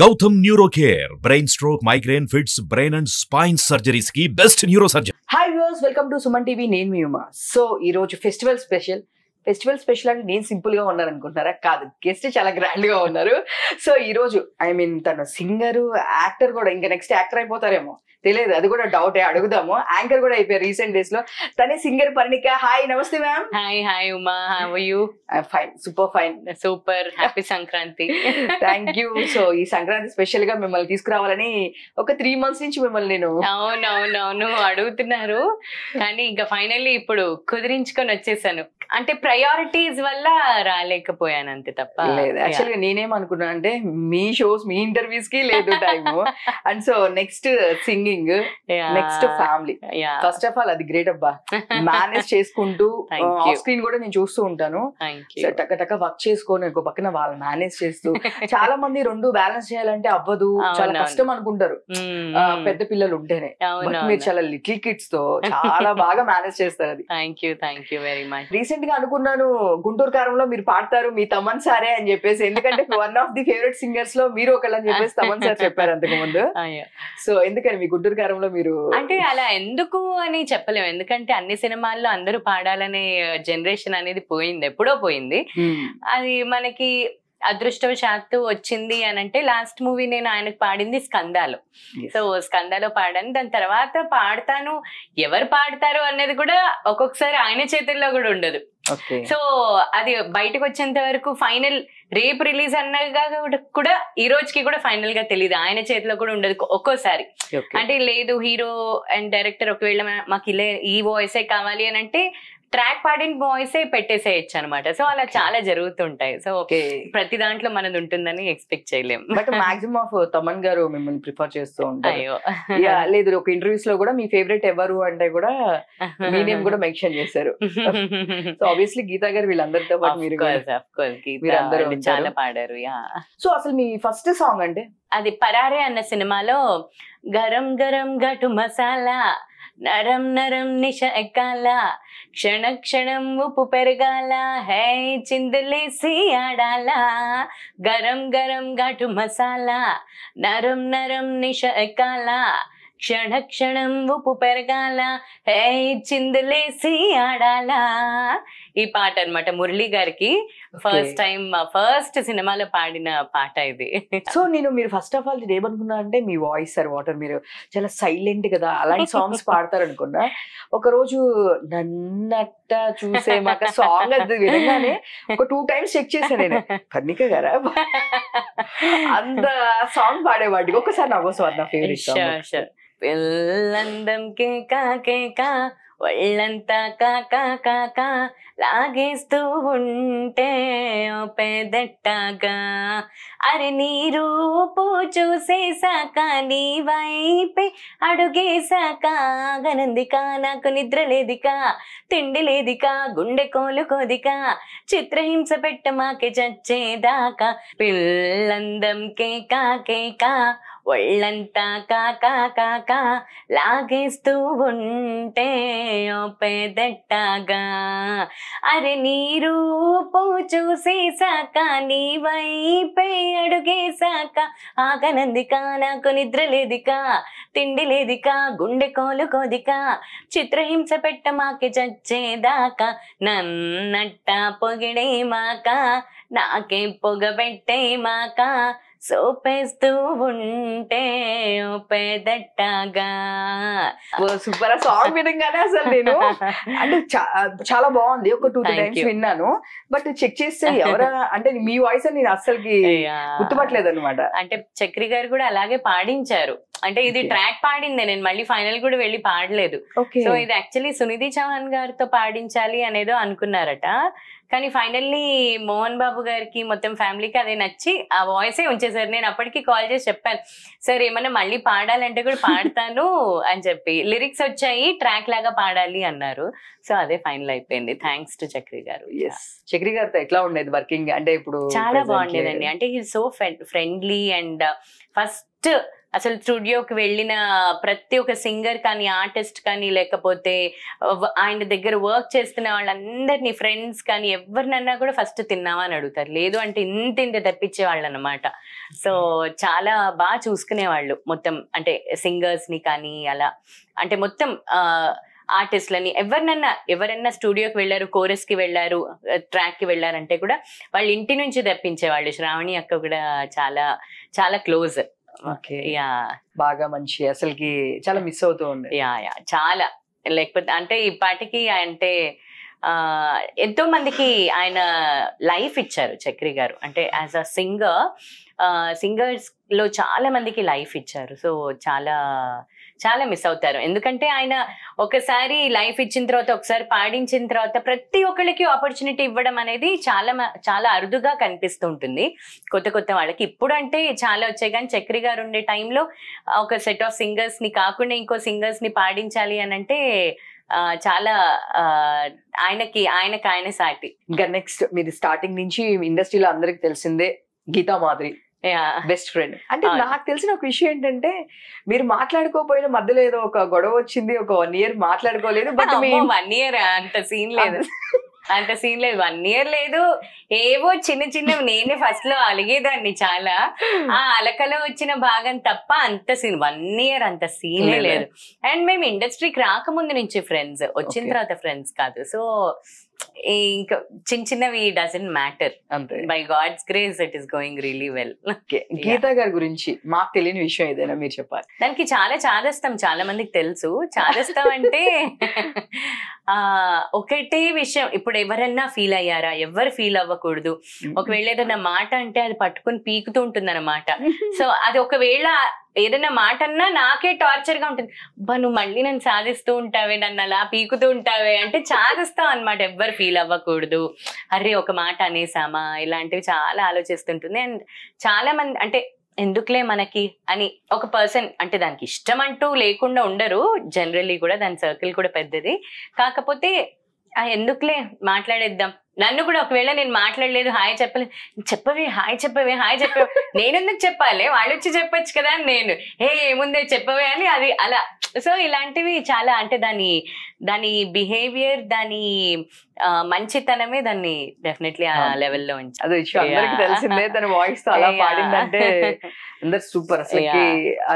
Gautam Neurocare, brain stroke, migraine, fits, brain and spine surgeries ki best neurosurgeon. Hi viewers, welcome to Suman TV. నేను మీ Uma. So ఈ రోజు festival special అంటే నేను simple గా ఉన్నాను అనుకుంటారా? కాదు, గెస్ట్ చాలా గ్రాండ్ గా ఉన్నారు. సో ఈ రోజు తను సింగర్, యాక్టర్ కూడా, ఇంకా నెక్స్ట్ యాక్టర్ అయిపోతారేమో తెలియదు, అది కూడా డౌట్. అడుగుదాము. యాంకర్ కూడా అయిపోయారు రీసెంట్ డేస్ లో. తనే సింగర్ పర్ణిక. హాయ్, నమస్తే ma'am. Hi Uma, how are you? Fine, super fine. Super, happy Sankranti. Thank you. So ఈ సంక్రాంతి స్పెషల్ గా మిమ్మల్ని తీసుకురావాలని ఒక 3 months నుంచి మిమ్మల్ని నేను అవునవునవును అడుగుతున్నారు, కానీ ఇంకా ఫైనల్లీ ఇప్పుడు కుదిరించుకొని వచ్చేసాను. అంటే ప్రయారిటీస్ వల్ల రాలేకపోయాను అంతే తప్ప. లేదు, యాక్చువల్గా నేనేమనుకున్నా అంటే మీ షోస్, మీ ఇంటర్వ్యూస్ కి లేదు time. And so next singing, next family. First of all అది గ్రేట్ అబ్బా. మేనేజ్ చేసుకుంటూ ఆఫ్ స్క్రీన్ కూడా నేను చూస్తూ ఉంటాను. టక్క టక్క వర్క్ చేసుకొని ఒక పక్కన వాళ్ళు మేనేజ్ చేస్తూ. చాలా మంది రెండు బ్యాలెన్స్ చేయాలంటే అవ్వదు, చాలా కష్టం అనుకుంటారు పెద్ద పిల్లలు ఉంటేనే. మీరు చాలా లిటిల్ కిడ్స్ తో చాలా బాగా మేనేజ్ చేస్తారు. అది thank you very much. Recent గా అనుకున్నాను గుంటూరు కారంలో మీరు పాడతారు, మీ తమన్ సారే అని చెప్పేసి. ఎందుకంటే one of the favourite singers లో మీరు ఒకళ్ళు అని చెప్పేసి తమన్ సార్ చెప్పారు అంతకు ముందు. సో ఎందుకని మీ గుంటూరు కారంలో మీరు అంటే అలా ఎందుకు అని చెప్పలేము, ఎందుకంటే అన్ని సినిమాల్లో అందరూ పాడాలనే జనరేషన్ అనేది పోయింది, ఎప్పుడో పోయింది. అది మనకి అదృష్టవశాత్తు వచ్చింది అని అంటే, లాస్ట్ మూవీ నేను ఆయనకు పాడింది స్కందాలో. సో స్కందాలో పాడాను. దాని తర్వాత పాడతాను, ఎవరు పాడతారు అనేది కూడా ఒక్కొక్కసారి ఆయన చేతుల్లో కూడా ఉండదు. సో అది బయటకు వచ్చేంత వరకు ఫైనల్ రేపు రిలీజ్ అన్నగా కూడా ఈ రోజుకి కూడా ఫైనల్ గా తెలియదు, ఆయన చేతిలో కూడా ఉండదు ఒక్కోసారి. అంటే లేదు, హీరో అండ్ డైరెక్టర్ ఒకవేళ మాకు ఇలా ఈ వాయిసే కావాలి అని అంటే ట్రాక్ పాడిన వాయిసే పెట్టేసేయచ్చు అనమాట. సో అలా చాలా జరుగుతుంటాయి. సో ప్రతి దాంట్లో మనది ఉంటుందని ఎక్స్పెక్ట్ చేయలేము. బట్ మాక్సిమం ఆఫ్ తమన్ గారు మిమ్మల్ని ప్రిఫర్ చేస్తూ ఉంటారు. లేదు, ఒక ఇంటర్వ్యూస్ లో కూడా మీ ఫేవరెట్ ఎవరు అంటే కూడా మీ నేమ్ కూడా మెన్షన్ చేశారు. సో ఆబ్వియస్లీ గీతా గారు వీళ్ళందరితో పాటు మీరు చాలా పాడారు. సో అసలు మీ ఫస్ట్ సాంగ్ అంటే అది పరారే అన్న సినిమాలో గరం గరం ఘటు మసాలా, నరం నరం నిష ఎక్కాల, క్షణ క్షణం ఉప్పు పెరగాల, హే చిందులేసి ఆడాల, గరం గరం ఘటు మసాలా, నరం నరం నిష ఎక్కాల, క్షణ క్షణం ఉప్పు పెరగాల, హే చిందులేసి ఆడాల. ఈ పాట అనమాట మురళి గారికి ఫస్ట్ టైం ఫస్ట్ సినిమాలో పాడిన పాట ఇది. సో మీరు ఫస్ట్ ఆఫ్ ఆల్ ఏమనుకున్నా అంటే మీ వాయిస్ సార్ వాటర్, మీరు చాలా సైలెంట్ కదా, అలాంటి సాంగ్స్ పాడతారు అనుకున్నా. ఒక రోజు నన్నట్ట చూసే మాకు సాంగ్ అది వినగానే ఒక 2 times చెక్ చేశాను నేను, పర్ణిక గారా అంత సాంగ్ పాడేవాడికి. ఒకసారి నా కోసం నా ఫేవరెట్ సాంగ్. పిల్లందం కేకా కేకా, ఒళ్ళంతా కాకా కాకా, లాగేస్తూ ఉంటే పెదట్టాగా, అరే నీ రూపు చూసేసాక, నీ వైపే అడుగేసాక, గనందిక నాకు నిద్ర లేదిక, తిండి లేదిక, గుండె కోలుకోదిక, చిత్రహింస పెట్ట మాకే చచ్చేదాకా, పిల్లందం కేకా కేకా, ఒళ్ళంతా కాకా కాకా, లాగేస్తూ ఉంటే పెదట్టాగా, అరే నీ రూపు చూసేసాక, నీ వైపే అడుగేసాక, ఆగనందిక నాకు నిద్ర లేదిక, తిండి లేదిక, గుండె కోలుకోదిక, చిత్రహింస పెట్ట మాకి చచ్చేదాకా, నన్నట్ట పొగిడే మాక, నాకే పొగబెట్టే మాక, సోపేస్తూ ఉంటే పెదట్టాగా. సూపర్. సాంగ్ విధంగానే అసలు నేను అంటే చాలా బాగుంది. ఒక 2-3 times విన్నాను, బట్ చెక్ చేస్తే ఎవరా అంటే మీ వాయిస్ అని నేను అస్సలకి గుర్తుపట్టలేదు అనమాట. అంటే చక్రి గారు కూడా అలాగే పాడించారు. అంటే ఇది ట్రాక్ పాడిందే, నేను మళ్ళీ ఫైనల్ కూడా వెళ్ళి పాడలేదు. సో ఇది యాక్చువల్లీ సునిధి చౌహాన్ గారితో పాడించాలి అనేదో అనుకున్నారట, కానీ ఫైనల్లీ మోహన్ బాబు గారికి మొత్తం ఫ్యామిలీకి అదే నచ్చి ఆ వాయిసే ఉంచేసారు. నేను అప్పటికి కాల్ చేసి చెప్పాను, సార్ ఏమన్నా మళ్ళీ పాడాలంటే కూడా పాడతాను అని చెప్పి, లిరిక్స్ వచ్చాయి, ట్రాక్ లాగా పాడాలి అన్నారు. సో అదే ఫైనల్ అయిపోయింది, థ్యాంక్స్ టు చక్రి గారు. చక్రి గారితో ఎట్లా ఉండేది వర్కింగ్? అంటే ఇప్పుడు చాలా బాగుండేదండి. అంటే he so friendly and first first అసలు స్టూడియోకి వెళ్ళిన ప్రతి ఒక్క సింగర్ కానీ ఆర్టిస్ట్ కానీ లేకపోతే ఆయన దగ్గర వర్క్ చేస్తున్న వాళ్ళందరినీ ఫ్రెండ్స్ కానీ ఎవరినన్నా కూడా ఫస్ట్ తిన్నావా అని అడుగుతారు. లేదు అంటే ఇంత తెప్పించే వాళ్ళు అనమాట. సో చాలా బాగా చూసుకునేవాళ్ళు మొత్తం, అంటే సింగర్స్ ని కానీ అలా, అంటే మొత్తం ఆర్టిస్ట్లని ఎవరన్నా స్టూడియోకి వెళ్ళారు, కోరస్ కి వెళ్ళారు, ట్రాక్ కి వెళ్ళారంటే కూడా వాళ్ళ ఇంటి నుంచి తెప్పించేవాళ్ళు. శ్రావణి అక్క కూడా చాలా చాలా క్లోజ్. ఓకే, బాగా మంచి, అసలుకి చాలా మిస్ అవుతూ ఉంది. చాలా, లేకపోతే అంటే ఈ పాటికి అంటే ఎంతో మందికి ఆయన లైఫ్ ఇచ్చారు చక్రి గారు. అంటే యాజ్ అ సింగర్స్ లో చాలా మందికి లైఫ్ ఇచ్చారు. సో చాలా చాలా మిస్ అవుతారు. ఎందుకంటే ఆయన ఒకసారి లైఫ్ ఇచ్చిన తర్వాత, ఒకసారి పాడించిన తర్వాత ప్రతి ఒక్కరికి ఆపర్చునిటీ ఇవ్వడం అనేది చాలా చాలా అరుదుగా కనిపిస్తూ ఉంటుంది కొత్త వాళ్ళకి. ఇప్పుడు అంటే చాలా వచ్చాయి, కానీ చక్రి గారు ఉండే టైంలో ఒక సెట్ ఆఫ్ సింగర్స్ ని కాకుండా ఇంకో సింగర్స్ ని పాడించాలి అని అంటే చాలా ఆయన సాటి. ఇంకా నెక్స్ట్ మీరు స్టార్టింగ్ నుంచి ఇండస్ట్రీలో అందరికి తెలిసిందే గీతా మాధురి బెస్ట్ ఫ్రెండ్. అంటే నాకు తెలిసిన ఒక విషయం ఏంటంటే, మీరు మాట్లాడుకోపోయిన మధ్యలో ఏదో ఒక గొడవ వచ్చింది, ఒక 1 year మాట్లాడుకోలేదు. బట్ 1 year అంత సీన్ లేదు, 1 year లేదు. ఏవో చిన్నవి నేనే ఫస్ట్ లో అలిగేదాన్ని చాలా, ఆ అలకలో వచ్చిన భాగం తప్ప అంత సీన్ 1 year అంత సీనే లేదు. అండ్ మేము ఇండస్ట్రీకి రాకముందు నుంచి ఫ్రెండ్స్, వచ్చిన తర్వాత ఫ్రెండ్స్ కాదు. సో ఇంకా చిన్నవి doesn't matter. By god's grace it is going really well. Geeta గారి గురించి మాకు తెలియని విషయం ఏదైనా మీరు చెప్పాలి. దానికి చాలా చాదస్తాం, చాలా మందికి తెలుసు. చాదస్తాం అంటే ఒకటే విషయం, ఇప్పుడు ఎవరన్నా ఫీల్ అయ్యారా? ఎవరు ఫీల్ అవ్వకూడదు. ఒకవేళ ఏదైనా మాట అంటే అది పట్టుకుని పీకుతూ ఉంటుంది అన్నమాట. సో అది ఒకవేళ ఏదైనా మాట అన్నా నాకే టార్చర్ గా ఉంటుంది. నువ్వు మళ్ళీ నన్ను సాధిస్తూ ఉంటావే, నన్ను అలా పీకుతూ ఉంటావే అంటే చాదిస్తాం అనమాట. ఎవ్వరు ఫీల్ అవ్వకూడదు, అరే ఒక మాట అనేసామా, ఇలాంటివి చాలా ఆలోచిస్తుంటుంది. అండ్ చాలా మంది అంటే ఎందుకులే మనకి అని ఒక పర్సన్, అంటే దానికి ఇష్టం అంటూ లేకుండా ఉండరు జనరల్లీ కూడా, దాని సర్కిల్ కూడా పెద్దది. కాకపోతే ఎందుకులే మాట్లాడేద్దాం. నన్ను కూడా ఒకవేళ నేను మాట్లాడలేదు, హాయ్ చెప్పలేదు, హాయ్ చెప్పవే నేను ఎందుకు చెప్పాలి, వాళ్ళు వచ్చి చెప్పొచ్చు కదా అని నేను ఏముందే చెప్పవే అని అది అలా. సో ఇలాంటివి చాలా, అంటే దాని బిహేవియర్, దాని మంచితనమే దాన్ని డెఫినెట్లీ ఆ లెవెల్లో ఉంచి. అదే అందరికి తెలిసిందే, తన వాయిస్ తో అలా పాడిందంటే అందరు సూపర్. అసలు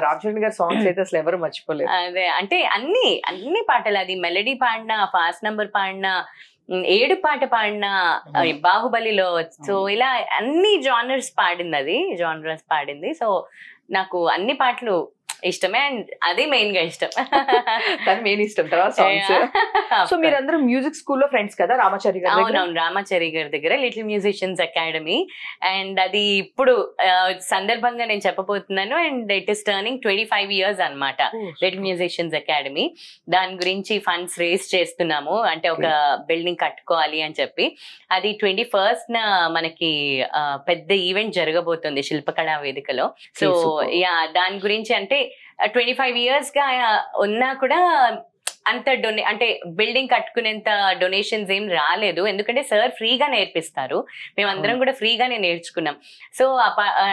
రామ్ చరణ్ గారి సాంగ్స్ అయితే అసలు ఎవరు మర్చిపోలేదు. అదే అంటే అన్ని పాటలు, అది మెలడీ పాడినా, ఫాస్ట్ నంబర్ పాడినా, 7 పాట పాడిన, బాహుబలిలో, సో ఇలా అన్ని జానర్స్ పాడింది. సో నాకు అన్ని పాటలు ఇష్టమే, అండ్ అది మెయిన్ గా ఇష్టం. మెయిన్ ఇష్టం తర్వాత సాంగ్స్. సో మీరందరూ మ్యూజిక్ స్కూల్లో ఫ్రెండ్స్ కదా రామాచారి గారు? అవునవును, రామాచారి గారి దగ్గర లిటిల్ మ్యూజిషియన్స్ అకాడమీ. అండ్ అది ఇప్పుడు సందర్భంగా నేను చెప్పబోతున్నాను. And it is turning 25 years అన్నమాట లిటిల్ మ్యూజిషియన్స్ అకాడమీ. దాని గురించి ఫండ్స్ రేస్ చేస్తున్నాము, అంటే ఒక బిల్డింగ్ కట్టుకోవాలి అని చెప్పి. అది 21st మనకి పెద్ద ఈవెంట్ జరగబోతుంది శిల్పకళా వేదికలో. సో దాని గురించి అంటే 25 years గా ఉన్నా కూడా అంత అంటే బిల్డింగ్ కట్టుకునేంత డొనేషన్స్ ఏం రాలేదు. ఎందుకంటే సార్ ఫ్రీగా నేర్పిస్తారు, మేమందరం కూడా ఫ్రీగానే నేర్చుకున్నాం. సో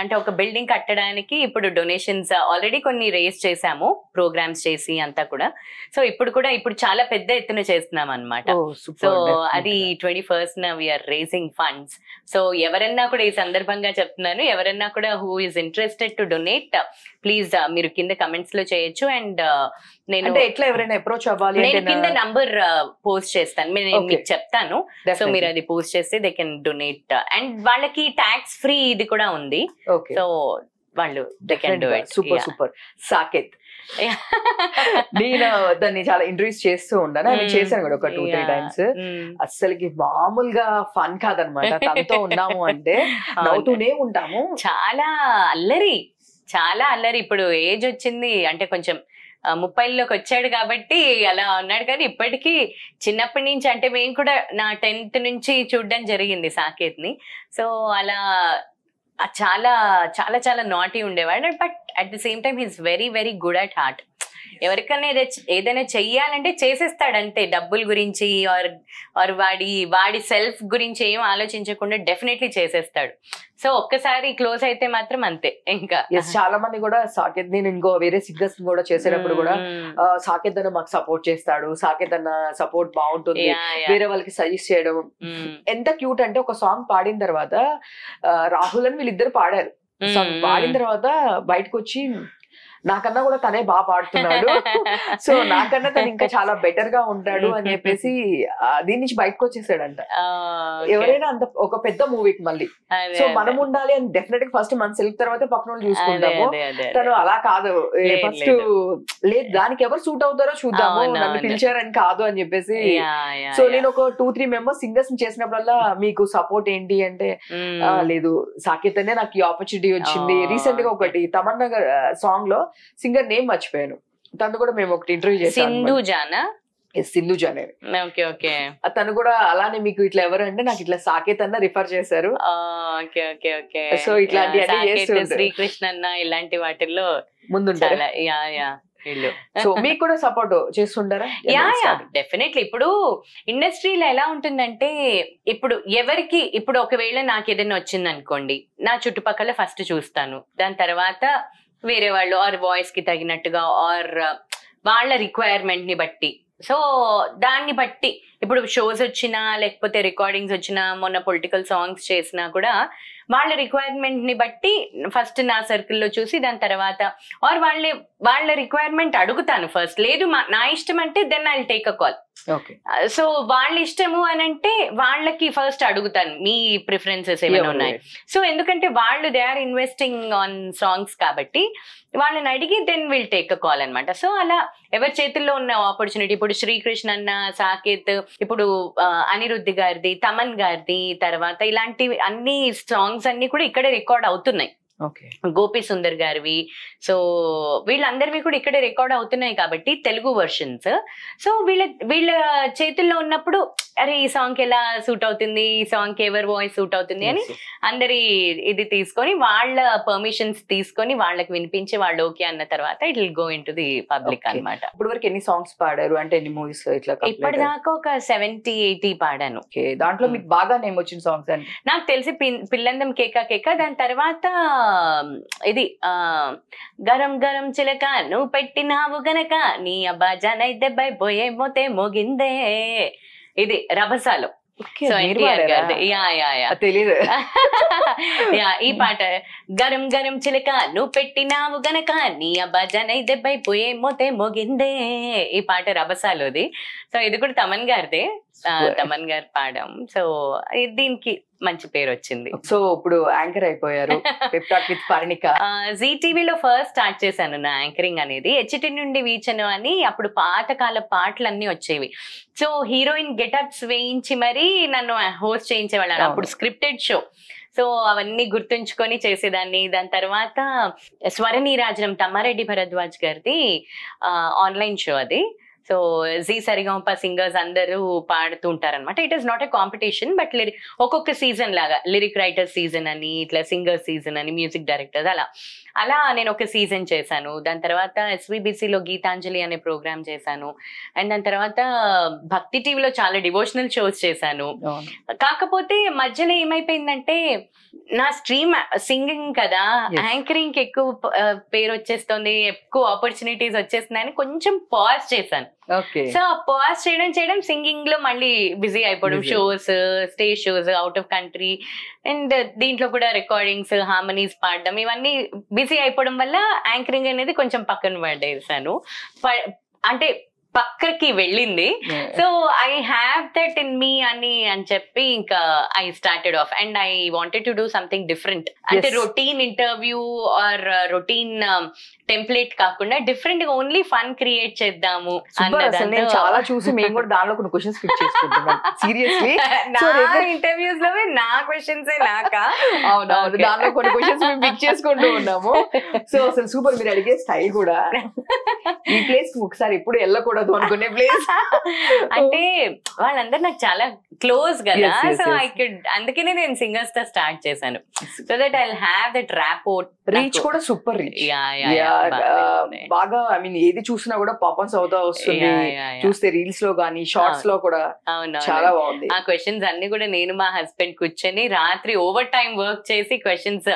అంటే ఒక బిల్డింగ్ కట్టడానికి ఇప్పుడు డొనేషన్స్ ఆల్రెడీ కొన్ని రేస్ చేసాము, ప్రోగ్రామ్స్ చేసి అంతా కూడా. సో ఇప్పుడు చాలా పెద్ద ఎత్తున చేస్తున్నాం అనమాట. సో అది 21st we are racing funds. So ఎవరన్నా కూడా ఈ సందర్భంగా చెప్తున్నాను, ఎవరన్నా కూడా who is interested to donate, please మీరు కింద కమెంట్స్ లో చేయొచ్చు. అండ్ నేను ఎట్లా ఎవరైనా అప్రోచ్ అవ్వాలి, నేను కింద నంబర్ పోస్ట్ చేస్తాను, నేను మీకు చెప్తాను. సో మీరు అది పోస్ట్ చేస్తే దే కెన్ డొనేట్. అండ్ వాళ్ళకి ట్యాక్స్ ఫ్రీ ఇది కూడా ఉంది. సో వాళ్ళు they can do it. Super. Saketh, నేను దాన్ని చాలా ఇంటర్వ్యూస్ చేస్తూ ఉన్నాను, నేను చేశాను కూడా ఒక 2-3 times. అస్సలకి మామూలుగా ఫన్ కాదనమాట. తనతో ఉన్నాము అంటే నవ్వుతూనే ఉంటాము. చాలా అల్లరి. ఇప్పుడు ఏజ్ వచ్చింది అంటే కొంచెం 30లోకి వచ్చాడు కాబట్టి అలా ఉన్నాడు. కానీ ఇప్పటికీ చిన్నప్పటి నుంచి, అంటే మేము కూడా నా 10th నుంచి చూడడం జరిగింది సాకేత్ ని. సో అలా చాలా చాలా చాలా నాటీ ఉండేవాడు. But at the same time he's very very good at heart. ఎవరికన్నా ఏదైనా చెయ్యాలంటే చేసేస్తాడు అంతే, డబ్బుల గురించి ఆర్ వాడి సెల్ఫ్ గురించి ఏం ఆలోచించకుండా డెఫినెట్లీ చేసేస్తాడు. సో ఒక్కసారి క్లోజ్ అయితే మాత్రం అంతే ఇంకా. చాలా మంది కూడా సాకేత్, నేను ఇంకో వేరే సింగర్స్ కూడా చేసేటప్పుడు కూడా సాకేత్ అన్న మాకు సపోర్ట్ చేస్తాడు, సాకేత్ అన్న సపోర్ట్ బాగుంటుంది, వేరే వాళ్ళకి సజెస్ట్ చేయడం. ఎంత క్యూట్ అంటే ఒక సాంగ్ పాడిన తర్వాత రాహుల్ అని వీళ్ళిద్దరు పాడారు. పాడిన తర్వాత బయటకు వచ్చి నాకన్నా కూడా తనే బాగా పాడుతున్నాడు, సో నాకన్నా తను ఇంకా చాలా బెటర్ గా ఉంటాడు అని చెప్పేసి దీని నుంచి బయటకు వచ్చేసాడంట. ఎవరైనా అంత ఒక పెద్ద మూవీకి మళ్ళీ సో మనం ఉండాలి అని డెఫినెట్ గా ఫస్ట్ మన సెల్ఫ్ తర్వాత పక్కన వాళ్ళు చూసుకుంటాము. తను అలా కాదు, ఫస్ట్ లేదు దానికి ఎవరు సూట్ అవుతారో చూద్దాము, నన్ను పిలిచారని కాదు అని చెప్పేసి. సో నేను ఒక 2-3 మెంబర్స్ సింగర్స్ చేసినప్పుడల్లా మీకు సపోర్ట్ ఏంటి అంటే లేదు సాకేత్ అనే నాకు ఈ ఆపర్చునిటీ వచ్చింది. రీసెంట్ గా ఒకటి తమన్నా సాంగ్ లో సింగర్ నేమ్ మర్చిపోయాను, తను కూడా మేము ఒకటి ఇంటర్వ్యూ చేసాము, సింధు జానే. తను కూడా అలానే మీకు ఇట్లా ఎవరు అంటే నాకు ఇట్లా సాకేత్ అన్న రిఫర్ చేశారు. సో ఇట్లాంటి శ్రీకృష్ణ అన్న ఇలాంటి వాటిల్లో ముందుంటారు. సో మీకు కూడా సపోర్ట్ చేస్తుంటారా? డెఫినెట్లీ. ఇప్పుడు ఇండస్ట్రీలో ఎలా ఉంటుందంటే ఇప్పుడు ఎవరికి ఇప్పుడు ఒకవేళ నాకు ఏదైనా వచ్చింది అనుకోండి, నా చుట్టుపక్కల ఫస్ట్ చూస్తాను, దాని తర్వాత వేరే వాళ్ళు ఆర్ వాయిస్ కి తగినట్టుగా ఆర్ వాళ్ళ రిక్వైర్మెంట్ ని బట్టి. సో దాన్ని బట్టి ఇప్పుడు షోస్ వచ్చినా లేకపోతే రికార్డింగ్స్ వచ్చినా, మొన్న పొలిటికల్ సాంగ్స్ చేసినా కూడా వాళ్ళ రిక్వైర్మెంట్ ని బట్టి ఫస్ట్ నా సర్కిల్లో చూసి దాని తర్వాత ఆర్ వాళ్ళ రిక్వైర్మెంట్ అడుగుతాను ఫస్ట్. లేదు నా ఇష్టం అంటే then I will take a call. So వాళ్ళ ఇష్టము అని అంటే వాళ్ళకి ఫస్ట్ అడుగుతాను మీ ప్రిఫరెన్సెస్ ఏమైనా ఉన్నాయి. సో ఎందుకంటే వాళ్ళు they are investing on songs కాబట్టి వాళ్ళని అడిగి then will take a call అనమాట. సో అలా ఎవరి చేతుల్లో ఉన్న ఆపర్చునిటీ, ఇప్పుడు శ్రీకృష్ణ అన్న, సాకేత్, ఇప్పుడు అనిరుద్ధ్ గారిది, తమన్ గారిది, తర్వాత ఇలాంటివి అన్ని సాంగ్స్ అన్ని కూడా ఇక్కడే రికార్డ్ అవుతున్నాయి. గోపి సుందర్ గారివి, సో వీళ్ళందరివి కూడా ఇక్కడే రికార్డ్ అవుతున్నాయి కాబట్టి తెలుగు వర్షన్స్. సో వీళ్ళ చేతుల్లో ఉన్నప్పుడు అరే ఈ సాంగ్ ఎలా సూట్ అవుతుంది, ఈ సాంగ్ కి ఎవరి వాయిస్ సూట్ అవుతుంది అని అందరి ఇది తీసుకొని వాళ్ళ పర్మిషన్స్ తీసుకొని వాళ్ళకి వినిపించి వాళ్ళు ఓకే అన్న తర్వాత it will go in to the public అనమాట. ఇప్పుడు వరకు ఎన్ని సాంగ్స్ పాడారు అంటే ఎన్ని మూవీస్ ఇట్లా? ఇప్పటిదాకా ఒక 70-80 పాడాను. దాంట్లో మీకు బాగా నేమ్ వచ్చిన సాంగ్స్ అంటే నాకు తెలిసి పిల్లందం కేక కేక, దాని తర్వాత ఇది గరం గరం చిలక నువ్వు పెట్టినావు గనక నీ అబ్బా జనైతే బైపోయే మోతే మోగిందే, ఇది రభసాలో. తెలీదు. ఈ పాట గరం గరం చిలక నువ్వు పెట్టినావు గనక నీ అబ్బా జనై దెబ్బైపోయే మోతే మోగిందే, ఈ పాట రభసాలోది. సో ఇది కూడా తమన్ గారిదే, తమన్ గారు పాడాం. సో దీనికి మంచి పేరు వచ్చింది. సో ఇప్పుడు యాంకర్ అయిపోయారు జీ టీవీలో ఫస్ట్ స్టార్ట్ చేశాను నా యాంకరింగ్ అనేది. హెచ్టి నుండి వీచను అని అప్పుడు పాతకాల పాటలు అన్ని వచ్చేవి. సో హీరోయిన్ గెటప్స్ వేయించి మరీ నన్ను హోస్ట్ చేయించేవాళ్ళు. అప్పుడు స్క్రిప్టెడ్ షో, సో అవన్నీ గుర్తుంచుకొని చేసేదాన్ని. దాని తర్వాత స్వరనీరాజనం తమ్మారెడ్డి భరద్వాజ్ గారిది ఆన్లైన్ షో అది. సో జీ సరిగమప సింగర్స్ అందరూ పాడుతూ ఉంటారనమాట. It is not a competition but ఒక్కొక్క సీజన్ లాగా లిరిక్ రైటర్ సీజన్ అని, ఇట్లా సింగర్ సీజన్ అని, మ్యూజిక్ డైరెక్టర్స్ అలా నేను ఒక సీజన్ చేశాను. దాని తర్వాత ఎస్విబిసిలో గీతాంజలి అనే ప్రోగ్రామ్ చేశాను. అండ్ దాని తర్వాత భక్తి టీవీలో చాలా డివోషనల్ షోస్ చేశాను. కాకపోతే మధ్యలో ఏమైపోయిందంటే నా స్ట్రీమ్ సింగింగ్ కదా, యాంకరింగ్ ఎక్కువ పేరు వచ్చేస్తుంది, ఎక్కువ ఆపర్చునిటీస్ వచ్చేస్తున్నాయని కొంచెం పాజ్ చేశాను. సో పాజ్ చేయడం సింగింగ్ లో మళ్ళీ బిజీ అయిపోవడం, shows, stage shows out of country, and దీంట్లో కూడా రికార్డింగ్స్, హార్మనీస్ పాడడం, ఇవన్నీ బిజీ అయిపోవడం వల్ల యాంకరింగ్ అనేది కొంచెం పక్కన పడేసాను. అంటే పక్కకి వెళ్ళింది. So I have that in me అని చెప్పి ఇంకా I started off and I wanted to do something different. అంటే routine interview or routine template కాకుండా డిఫరెంట్ గా ఓన్లీ ఫన్ క్రియేట్ చేద్దాము అన్నది. చాలా చూసి మేము కూడా దానిలో కొన్ని క్వశ్చన్స్ పిక్ చేసుకుంటున్నాం. సీరియస్లీ నా ఇంటర్వ్యూస్ లో నా క్వశ్చన్స్ నాకా? అవునవును, దానిలో కొన్ని క్వశ్చన్స్ మేము పిక్ చేసుకుంటూ ఉన్నాము. సో అసలు సూపర్, మీరు అడిగే స్టైల్ కూడా ఈ ప్లేస్ ఒకసారి ఎప్పుడు వెళ్ళకూడదు కనపడదు అనుకునే ప్లేస్. అంటే వాళ్ళందరూ నాకు చాలా క్లోజ్ కదా, సో ఐ కుడ్, అందుకనే నేను సింగర్స్ తో స్టార్ట్ చేశాను, so that I have that rapport. Reach కూడా సూపర్ రీచ్, బాగా ఐ మీన్ ఏది చూసినా కూడా పాపన్స్ అవుతా వస్తుంది, చూస్తే రీల్స్ లో గానీ షార్ట్స్ లో కూడా చాలా బాగుంది. ఆ క్వశ్చన్స్ అన్ని కూడా నేను మా హస్బెండ్ కూర్చొని రాత్రి ఓవర్ టైం వర్క్ చేసి క్వశ్చన్స్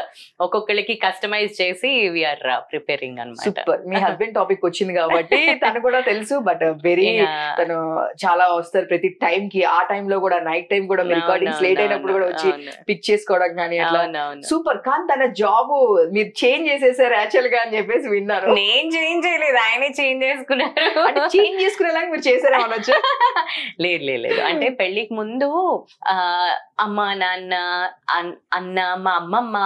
ఒక్కొక్కరికి కస్టమైజ్ చేసి వీఆర్ ప్రిపేరింగ్ అన్నమాట. సూపర్. మీ హస్బెండ్ టాపిక్ వచ్చింది కాబట్టి తను కూడా తెలుసు, బట్ వెరీ తను చాలా వస్తారు ప్రతి టైం కి, ఆ టైం లో కూడా నైట్ టైం కూడా రికార్డింగ్స్ లేట్ అయినప్పుడు కూడా వచ్చి పిక్ చేసుకోవడం కానీ అట్లా సూపర్. కానీ తన జాబ్ మీరు చేంజ్ చేసేసారు యాక్చువల్ గా అని చెప్పేసి విన్నారు. నేను చేంజ్ చేయలేదు, ఆయనే చేంజ్ చేసుకున్నారు. అంటే చేంజ్ చేసుకునేలాగా మీరు చేశారా అనొచ్చు? లేదు లేదు, అంటే పెళ్లికి ముందు అమ్మ నాన్న అన్న మా అమ్మమ్మ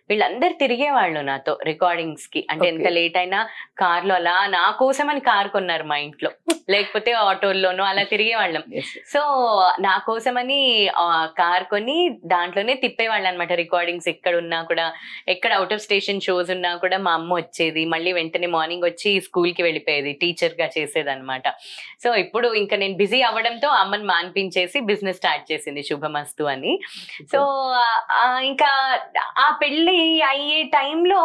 వీళ్ళందరు తిరిగేవాళ్ళు నాతో రికార్డింగ్స్ కి. అంటే ఎంత లేట్ అయినా కార్లో అలా నా కోసం అని కార్ కొన్నారు మా ఇంట్లో, లేకపోతే ఆటోల్లోనో అలా తిరిగేవాళ్ళం. సో నా కోసమని కార్ కొని దాంట్లోనే తిప్పేవాళ్ళు అనమాట రికార్డింగ్స్. ఎక్కడ ఉన్నా కూడా, ఎక్కడ అవుట్ ఆఫ్ స్టేషన్ షోస్ ఉన్నా కూడా మా అమ్మ వచ్చేది, మళ్ళీ వెంటనే మార్నింగ్ వచ్చి స్కూల్ కి వెళ్ళిపోయేది, టీచర్ గా చేసేది అనమాట. సో ఇప్పుడు ఇంకా నేను బిజీ అవ్వడంతో అమ్మని మాన్పించేసి బిజినెస్ స్టార్ట్ చేసింది శుభమస్తు అని. సో ఇంకా ఆ పెళ్లి అయ్యే టైంలో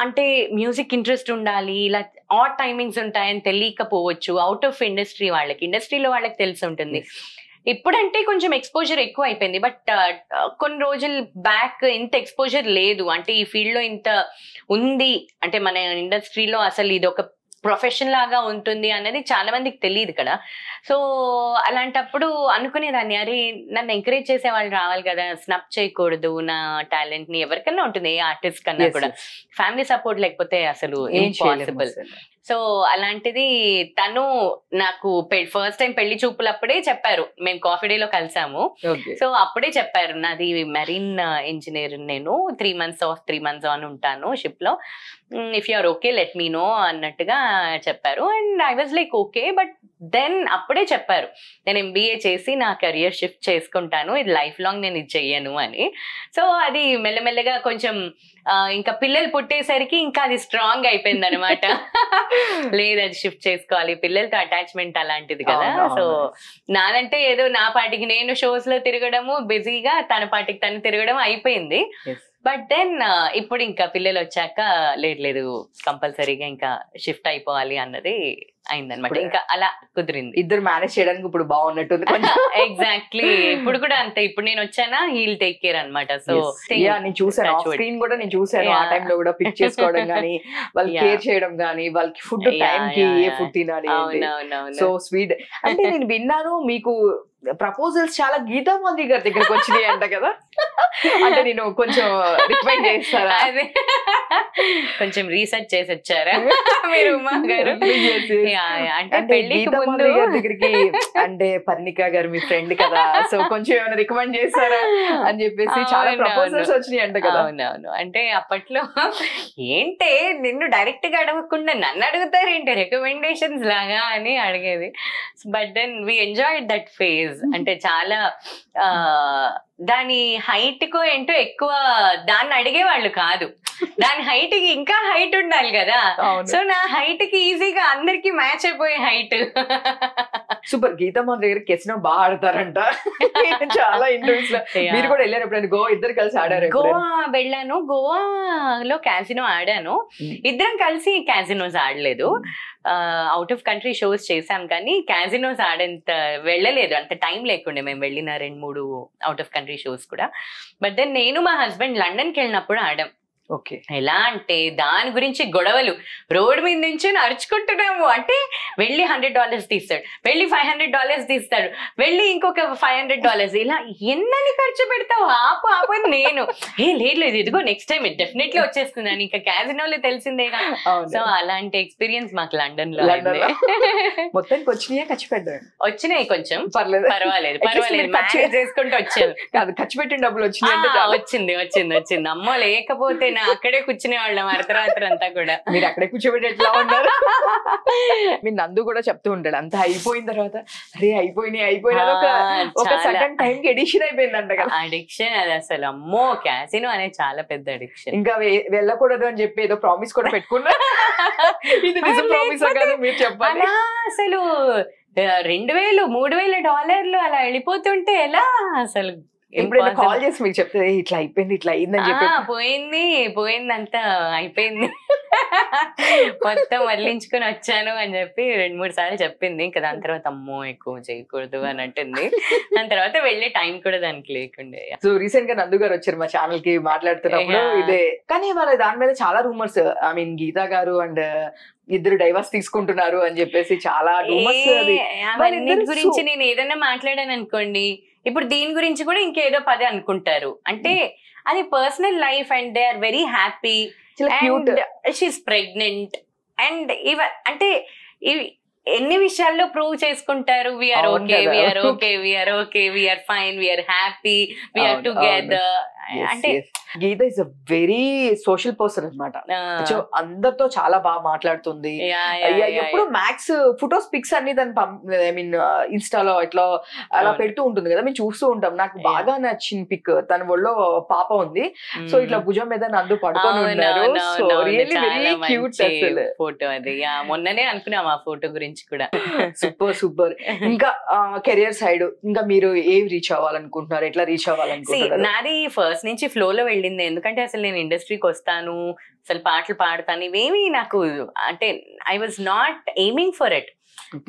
అంటే మ్యూజిక్ ఇంట్రెస్ట్ ఉండాలి, ఇలా ఆడ్ టైమింగ్స్ ఉంటాయని తెలియకపోవచ్చు అవుట్ ఆఫ్ ఇండస్ట్రీ వాళ్ళకి, ఇండస్ట్రీలో వాళ్ళకి తెలిసి ఉంటుంది. ఇప్పుడంటే కొంచెం ఎక్స్పోజర్ ఎక్కువ అయిపోయింది, బట్ కొన్ని రోజులు బ్యాక్ ఇంత ఎక్స్పోజర్ లేదు. అంటే ఈ ఫీల్డ్ లో ఇంత ఉంది అంటే మన ఇండస్ట్రీలో అసలు ఇది ఒక ప్రొఫెషన్ లాగా ఉంటుంది అనేది చాలా మందికి తెలియదు కదా. సో అలాంటప్పుడు అనుకునేదాన్ని, అరే నన్ను ఎంకరేజ్ చేసే వాళ్ళు రావాలి కదా, స్నప్ చేయకూడదు నా టాలెంట్ ని. ఎవరికన్నా ఉంటుంది, ఏ ఆర్టిస్ట్ కన్నా కూడా ఫ్యామిలీ సపోర్ట్ లేకపోతే అసలు ఇంపాసిబుల్. సో అలాంటిది తను నాకు ఫస్ట్ టైం పెళ్లి చూపులప్పుడే చెప్పారు, మేము కాఫీ డే లో కలిసాము. సో అప్పుడే చెప్పారు, నాది మెరీన్ ఇంజనీర్, నేను 3 months off 3 months on ఉంటాను షిప్ లో, if you are okay let me know అన్నట్టుగా చెప్పారు. And I was like okay, but then అప్పుడే చెప్పారు నేను MBA చేసి నా కెరియర్ షిఫ్ట్ చేసుకుంటాను, ఇది లైఫ్ లాంగ్ నేను ఇది చెయ్యను అని. సో అది మెల్లమెల్లగా కొంచెం ఇంకా పిల్లలు పుట్టేసరికి ఇంకా అది స్ట్రాంగ్ అయిపోయింది అనమాట. లేదు అది షిఫ్ట్ చేసుకోవాలి, పిల్లలతో అటాచ్మెంట్ అలాంటిది కదా. సో నాదంటే ఏదో నా పాటికి నేను షోస్ లో తిరగడము, బిజీగా తన పాటికి తను తిరగడం అయిపోయింది. బట్ దెన్ ఇప్పుడు ఇంకా పిల్లలు వచ్చాక లేదు కంపల్సరీగా ఇంకా షిఫ్ట్ అయిపోవాలి అన్నది అయిందనమాట. ఇంకా అలా కుదిరింది, ఇద్దరు మేనేజ్ చేయడానికి ఇప్పుడు బాగున్నట్టుంది. ఎగ్జాక్ట్లీ, ఇప్పుడు కూడా అంతే, ఇప్పుడు నేను వచ్చానా హీల్ టేక్ కేర్ అనమాట. సో నేను చూసాను స్క్రీన్ కూడా, నేను చూసాను ఆ టైంలో కూడా పిక్ చేసుకోవడం గానీ, వాళ్ళకి కేర్ చేయడం గానీ, వాళ్ళకి ఫుడ్ టైం కి ఏ ఫుడ్ తినాలి, సో స్వీట్. అంటే నేను విన్నాను మీకు ప్రపోజల్స్ చాలా గీతా మంది గారి దగ్గరకు వచ్చినాయి అంట కదా, అంటే నేను కొంచెం రికమెండ్ చేస్తారా? అదే కొంచెం రీసెర్చ్ చేసి వచ్చారా మీరు ఉమా గారు? అంటే పెళ్లికి ముందు దగ్గరికి, అంటే పర్ణిక గారు మీ ఫ్రెండ్ కదా, సో కొంచెం ఏమైనా రికమెండ్ చేస్తారా అని చెప్పేసి చాలా ప్రపోజల్స్ వచ్చినాయి అంట కదా. అవునవును, అంటే అప్పట్లో ఏంటే నిన్ను డైరెక్ట్ గా అడగకుండా నన్ను అడుగుతారు ఏంటి రికమెండేషన్స్ లాగా అని అడిగేది. But then we enjoyed that phase. అంటే చాలా దాని హైట్ కో ఏంటో ఎక్కువ దాన్ని అడిగేవాళ్ళు కాదు, దాని హైట్ కి ఇంకా హైట్ ఉండాలి కదా. సో నా హైట్ కి ఈజీగా అందరికి మ్యాచ్ అయిపోయే హైట్. సూపర్. గీతా మన దగ్గర కెసినో బాగా ఆడతారంట, చాలా ఇంటర్వ్యూస్ లో. మీరు కూడా వెళ్ళారు ఎప్పుడైనా గోవా? ఇద్దరు కలిసి ఆడారు? గోవా వెళ్ళాను, గోవాలో క్యాసినో ఆడాను. ఇద్దరం కలిసి క్యాసినోస్ ఆడలేదు, అవుట్ ఆఫ్ కంట్రీ షోస్ చేసాం కానీ క్యాసినోస్ ఆడేంత వెళ్ళలేదు, అంత టైం లేకుండే మేము వెళ్ళిన 2-3 అవుట్ ఆఫ్ కంట్రీ షోస్ కూడా. బట్ దెన్ నేను మా హస్బెండ్ లండన్కి వెళ్ళినప్పుడు ఆడాం. ఓకే. ఎలా అంటే దాని గురించి గొడవలు, రోడ్డు మీద నుంచి అరుచుకుంటున్నాము. అంటే వెళ్ళి $100 తీస్తాడు, వెళ్ళి $500 తీస్తాడు, వెళ్ళి ఇంకొక $500, ఇలా ఎన్నని ఖర్చు పెడతావు, ఆపు అని నేను లేదు ఇదిగో నెక్స్ట్ టైం డెఫినెట్లీ వచ్చేస్తుంది అని. ఇంకా క్యాసినోలో తెలిసిందేగా. సో అలాంటి ఎక్స్పీరియన్స్ మాకు లండన్ లో. మొత్తానికి వచ్చినాయా? ఖర్చు పెట్టారు? వచ్చినాయి, కొంచెం పర్వాలేదు చేసుకుంటూ వచ్చాను కాదు, ఖర్చు పెట్టిన డబ్బులు వచ్చినాయి? వచ్చింది. అమ్మో లేకపోతే అయినా అక్కడే కూర్చునే వాళ్ళం అర్ధరాత్రి అంతా కూడా. మీరు అక్కడే కూర్చోబెట్టి ఎట్లా ఉన్నారు? మీ నందు కూడా చెప్తూ ఉంటాడు అంత అయిపోయిన తర్వాత అరే అయిపోయినా ఒక సడన్ టైం కి ఎడిక్షన్ అయిపోయిందంట కదా. అడిక్షన్ అది అసలు అమ్మో, క్యాసినో అనేది చాలా పెద్ద అడిక్షన్. ఇంకా వెళ్ళకూడదు అని చెప్పి ఏదో ప్రామిస్ కూడా పెట్టుకున్నా. ఇది నిజం ప్రామిస్ కదా మీరు చెప్పాలి. అసలు $2,000-3,000 అలా వెళ్ళిపోతుంటే ఎలా అసలు? ఇప్పుడు కాల్ చేసి మీకు చెప్తే ఇట్లా అయిందని చెప్పి పోయిందంతా అయిపోయింది మొత్తం వదిలించుకొని వచ్చాను అని చెప్పి 2-3 సార్లు చెప్పింది. ఇంకా దాని తర్వాత అమ్మో ఎక్కువ చేయకూడదు అని అంటుంది. దాని తర్వాత వెళ్ళే టైం కూడా దానికి లేకుండే. సో రీసెంట్ గా నందు గారు వచ్చారు మా ఛానల్ కి మాట్లాడుతున్నప్పుడు ఇదే. కానీ వాళ్ళ దాని మీద చాలా రూమర్స్, ఐ మీన్ గీతా గారు అండ్ ఇద్దరు డైవర్స్ తీసుకుంటున్నారు అని చెప్పేసి చాలా రూమర్స్. అవన్నీ గురించి నేను ఏదైనా మాట్లాడాను అనుకోండి, ఇప్పుడు దీని గురించి కూడా ఇంకేదో పదే అనుకుంటారు. అంటే అది personal life and they are very happy. She is pregnant and అంటే ఎన్ని విషయాల్లో ప్రూవ్ చేసుకుంటారు. We are okay, we are fine, we are happy, we are together. అంటే Geetha is a very social person అనమాట. అందరితో చాలా బాగా మాట్లాడుతుంది. ఎప్పుడు మ్యాక్స్ ఫొటోస్ పిక్స్ అన్ని దాని ఐ మీన్ ఇన్స్టాలో ఇట్లా అలా పెడుతూ ఉంటుంది కదా, మేము చూస్తూ ఉంటాం. నాకు బాగా నచ్చిన పిక్, తన ఒళ్ళో పాప ఉంది, సో ఇట్లా భుజం మీద నందు పడుకొని ఉన్నారు. So really very cute photo అది. మొన్ననే అనుకున్నాం ఆ ఫోటో గురించి కూడా. సూపర్. ఇంకా కెరియర్ సైడ్ ఇంకా మీరు ఏవి రీచ్ అవ్వాలనుకుంటున్నారు, ఎట్లా రీచ్ అవ్వాలనుకుంటున్నారు? నాది ఫస్ట్ నుంచి ఫ్లోలో వెళ్ళింది. ఎందుకంటే అసలు నేను ఇండస్ట్రీకి వస్తాను, అసలు పాటలు పాడతాను, ఇవేమి నాకు అంటే I was not aiming for it.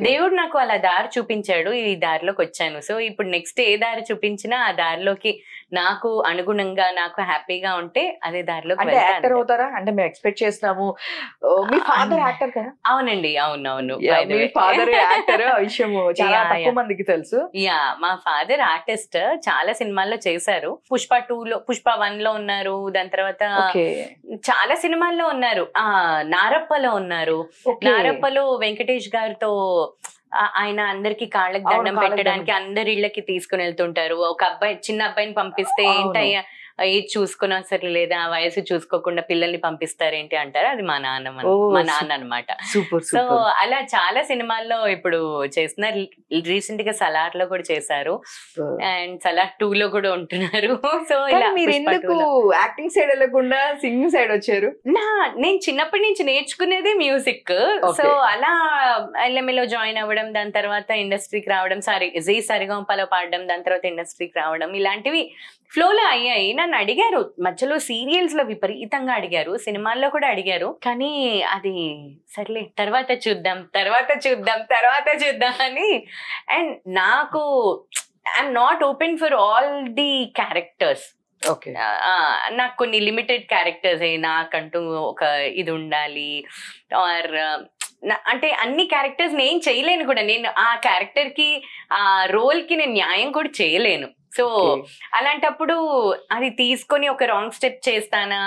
దేవుడు నాకు అలా దారి చూపించాడు, ఈ దారిలోకి వచ్చాను. సో ఇప్పుడు నెక్స్ట్ ఏ దారి చూపించినా ఆ దారిలోకి నాకు అనుగుణంగా, నాకు హ్యాపీగా ఉంటే అదే దారిలోకి. అంటే యాక్టర్ అవుతారా? అంటే మేము ఎక్స్పెక్ట్ చేస్తున్నాము. మీ ఫాదర్ యాక్టర్ కదా? అవునండి, అవునవును. మీ ఫాదర్ యాక్టర్, ఆ విషయం చాలా తక్కువ మందికి తెలుసు. మా ఫాదర్ ఆర్టిస్ట్, చాలా సినిమాల్లో చేశారు. పుష్ప 2లో, పుష్ప 1లో ఉన్నారు. దాని తర్వాత చాలా సినిమాల్లో ఉన్నారు. నారప్పలో ఉన్నారు. నారప్పలో వెంకటేష్ గారితో ఆయన అందరికి కాళ్ళకి దండం పెట్టడానికి అందరి ఇళ్ళకి తీసుకుని వెళ్తుంటారు. ఒక అబ్బాయి, చిన్న అబ్బాయిని పంపిస్తే ఏంటయ్యా ఏది చూసుకున్నా సరే లేదా వయసు చూసుకోకుండా పిల్లల్ని పంపిస్తారేంటి అంటారు. అది మా నాన్న అనమాట. సో అలా చాలా సినిమాల్లో ఇప్పుడు చేస్తున్నారు. రీసెంట్ గా సలార్ లో కూడా చేశారు అండ్ సలార్ 2లో కూడా ఉంటున్నారు. సో ఇలా మీరు ఎందుకు యాక్టింగ్ సైడ్ వెళ్ళకుండా సింగింగ్ సైడ్ వచ్చారు? నేను చిన్నప్పటి నుంచి నేర్చుకునేది మ్యూజిక్. సో అలా ఎల్ఎంఏలో జాయిన్ అవ్వడం, దాని తర్వాత ఇండస్ట్రీకి రావడం, జీ సరిగమపలో పాడడం, దాని తర్వాత ఇండస్ట్రీకి రావడం, ఇలాంటివి ఫ్లోలో అయ్యాయి. నన్ను అడిగారు మధ్యలో, సీరియల్స్ లో విపరీతంగా అడిగారు, సినిమాల్లో కూడా అడిగారు. కానీ అది సర్లే తర్వాత చూద్దాం అని. అండ్ నాకు I'm not open for all the characters. నాకు కొన్ని లిమిటెడ్ క్యారెక్టర్స్, నాకంటూ ఒక ఇది ఉండాలి. ఆర్ అంటే అన్ని క్యారెక్టర్స్ నేను చేయలేను కూడా. నేను ఆ క్యారెక్టర్ కి, ఆ రోల్ కి నేను న్యాయం కూడా చేయలేను. సో అలాంటప్పుడు అది తీసుకొని ఒక రాంగ్ స్టెప్ చేస్తానా,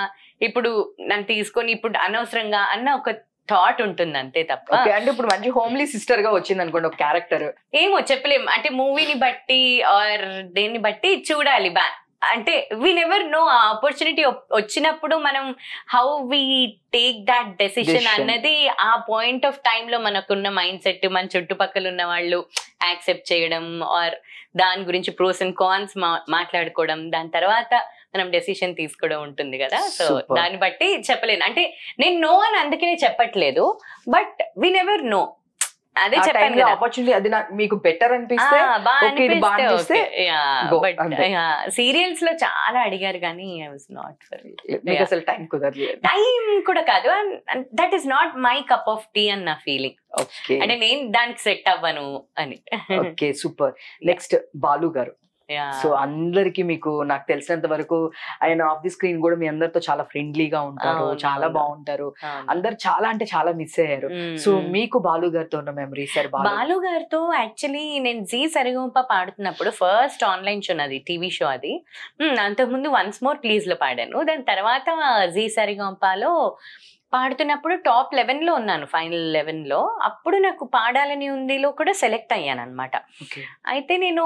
ఇప్పుడు నన్ను తీసుకొని ఇప్పుడు అనవసరంగా అన్న ఒక థాట్ ఉంటుంది అంతే తప్ప. అంటే ఇప్పుడు మంచి హోమ్లీ సిస్టర్ గా వచ్చింది అనుకోండి ఒక క్యారెక్టర్, ఏమో చెప్పలేము. అంటే మూవీని బట్టి ఆర్ దేన్ని బట్టి చూడాలి. అంటే వీ నెవర్ నో, ఆ ఆపర్చునిటీ వచ్చినప్పుడు మనం how we take that decision అన్నది ఆ పాయింట్ ఆఫ్ టైమ్ లో మనకున్న మైండ్ సెట్, మన చుట్టుపక్కల ఉన్న వాళ్ళు యాక్సెప్ట్ చేయడం ఆర్ దాని గురించి ప్రోస్ అండ్ కాన్స్ మాట్లాడుకోవడం, దాని తర్వాత మనం డెసిషన్ తీసుకోవడం ఉంటుంది కదా. సో దాన్ని బట్టి చెప్పలేను. అంటే నేను నో అని అందుకనే చెప్పట్లేదు, బట్ వి నెవర్ నో. అదే చెప్పాను, ఆపర్చునిటీ అది మీకు బెటర్ అనిపిస్తే సీరియల్స్ లో చాలా అడిగారు కానీ I was not for it. అసలు టైం కుదరలేదు. టైం కూడా కాదు, that is not my cup of tea అన్న ఫీలింగ్. అంటే నేను దానికి సెట్ అవ్వను అని. Okay super. నెక్స్ట్ బాలు గారు. సో అందరికి మీకు నాకు తెలిసినంత వరకు ఆయన ఆఫ్ ది స్క్రీన్ కూడా మీ అందరితో చాలా ఫ్రెండ్లీగా ఉంటారు, చాలా బాగుంటారు. అందరు చాలా అంటే చాలా మిస్ అయ్యారు. సో మీకు బాలు గారితో ఉన్న మెమరీ సార్? బాలు గారితో యాక్చువల్లీ నేను జీ సరిగమప పాడుతున్నప్పుడు ఫస్ట్ ఆన్లైన్ షో, అది టీవీ షో. అది అంతకుముందు వన్స్ మోర్ ప్లీజ్ లో పాడాను. దాని తర్వాత జీ సరిగమపలో పాడుతున్నప్పుడు టాప్ 11లో ఉన్నాను, ఫైనల్ 11లో. అప్పుడు నాకు పాడాలని ఉందిలో కూడా సెలెక్ట్ అయ్యాను అనమాట. అయితే నేను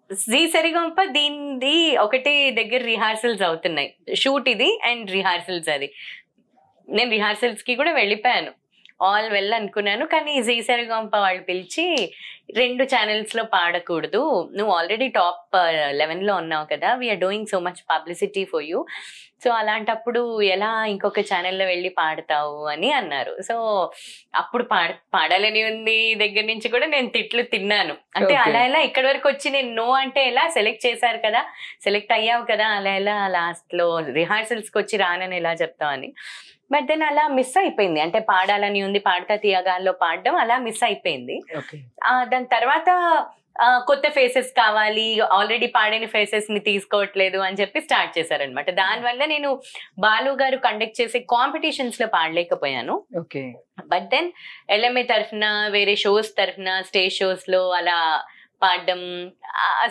జీ సరిగంప దీనిది ఒకటి దగ్గర రిహార్సల్స్ అవుతున్నాయి, షూట్ ఇది అండ్ రిహార్సల్స్. అది నేను రిహార్సల్స్ కి కూడా వెళ్ళిపోయాను, ఆల్ వెల్ అనుకున్నాను. కానీ జీ సరిగంప వాళ్ళు పిలిచి 2 ఛానల్స్ లో పాడకూడదు, నువ్వు ఆల్రెడీ టాప్ 11 లో ఉన్నావు కదా, we are doing so much publicity for you, so అలాంటప్పుడు ఎలా ఇంకొక ఛానల్లో వెళ్ళి పాడతావు అని అన్నారు. సో అప్పుడు పాడాలని ఉంది దగ్గర నుంచి కూడా నేను తిట్లు తిన్నాను. అంటే అలా ఎలా ఇక్కడి వరకు వచ్చి నేను నో అంటే ఎలా, సెలెక్ట్ చేశారు కదా, సెలెక్ట్ అయ్యావు కదా, అలా ఎలా లాస్ట్ లో రిహార్సల్స్కి వచ్చి రానని ఎలా చెప్తావు అని. బట్ దెన్ అలా మిస్ అయిపోయింది. అంటే పాడాలని ఉంది, పాడతా తీయగాల్లో పాడడం అలా మిస్ అయిపోయింది. దాని తర్వాత కొత్త ఫేసెస్ కావాలి, ఆల్రెడీ పాడిన ఫేసెస్ ని తీసుకోవట్లేదు అని చెప్పి స్టార్ట్ చేశారనమాట. దానివల్ల నేను బాలు గారు కండక్ట్ చేసే కాంపిటీషన్స్ లో పాడలేకపోయాను. బట్ దెన్ LMA తరఫున, వేరే షోస్ తరఫున, స్టేజ్ షోస్ లో అలా పాడడం,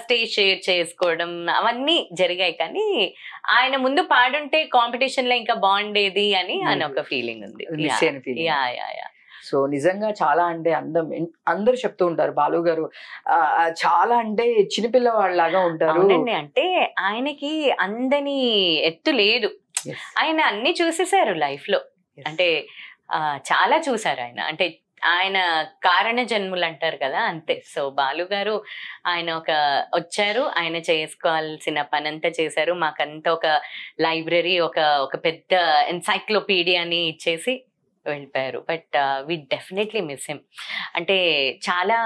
స్టేజ్ షేర్ చేసుకోవడం అవన్నీ జరిగాయి. కానీ ఆయన ముందు పాడుంటే కాంపిటీషన్ లో ఇంకా బాగుండేది అని ఒక ఫీలింగ్ ఉంది. సో నిజంగా చాలా అంటే అందరూ చెప్తూ ఉంటారు బాలు గారు చాలా అంటే చిన్నపిల్లవాళ్ళలాగా ఉంటారు. అంటే ఆయనకి అందని ఎత్తు లేదు, ఆయన అన్ని చూసేసారు లైఫ్ లో. అంటే చాలా చూసారు ఆయన, అంటే ఆయన కారణ జన్ములు అంటారు కదా, అంతే. సో బాలు గారు ఆయన వచ్చారు, ఆయన చేసుకోవాల్సిన పని అంతా చేశారు, మాకంతా ఒక లైబ్రరీ, ఒక పెద్ద ఎన్సైక్లోపీడియాని ఇచ్చేసి వెళ్ళిపోయారు. But we definitely miss him. అంటే చాలా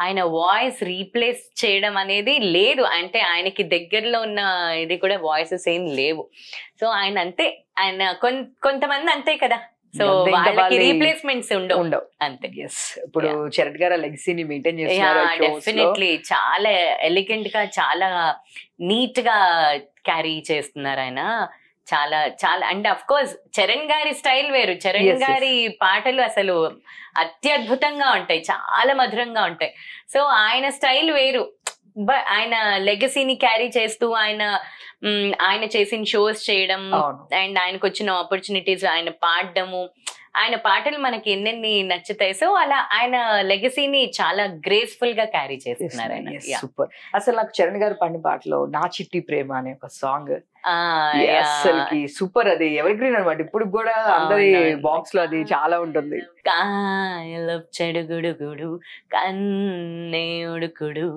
ఆయన వాయిస్ రీప్లేస్ చేయడం అనేది లేదు, అంటే ఆయనకి దగ్గరలో ఉన్న ఇది కూడా వాయిసెస్ ఏం లేవు. సో ఆయన అంతే, ఆయన కొంతమంది అంతే కదా, సో వాళ్ళకి రీప్లేస్మెంట్స్ ఉండవు అంతే. ఇప్పుడు చరణ్ గారు లెగసీని మెయింటైన్ చేస్తున్నారు. డెఫినెట్లీ చాలా ఎలిగెంట్ గా, చాలా నీట్ గా క్యారీ చేస్తున్నారు ఆయన. చాలా చాలా అంటే అఫ్ కోర్స్ చరణ్ గారి స్టైల్ వేరు, చరణ్ గారి పాటలు అసలు అత్యద్భుతంగా ఉంటాయి, చాలా మధురంగా ఉంటాయి. సో ఆయన స్టైల్ వేరు, బట్ ఆయన లెగసీని క్యారీ చేస్తూ ఆయన చేసిన షోస్ చేయడం అండ్ ఆయనకు వచ్చిన ఆపర్చునిటీస్, ఆయన పాడడము, ఆయన పాటలు మనకి ఎన్నెన్ని నచ్చుతాయి. సో అలా ఆయన లెగసీని చాలా గ్రేస్ఫుల్ గా క్యారీ చేస్తున్నారు ఆయన. సూపర్. అసలు నాకు చరణ్ గారు పాడిన పాటలో నా చిట్టి ప్రేమ అనే ఒక సాంగ్ అసలుకి సూపర్, అది ఎవర్ గ్రీన్ అనమాట. ఇప్పుడు కూడా అందరి బాక్స్ లో అది చాలా ఉంటుంది. చెడుగుడుగుడు కన్నే ఉడుకుడు,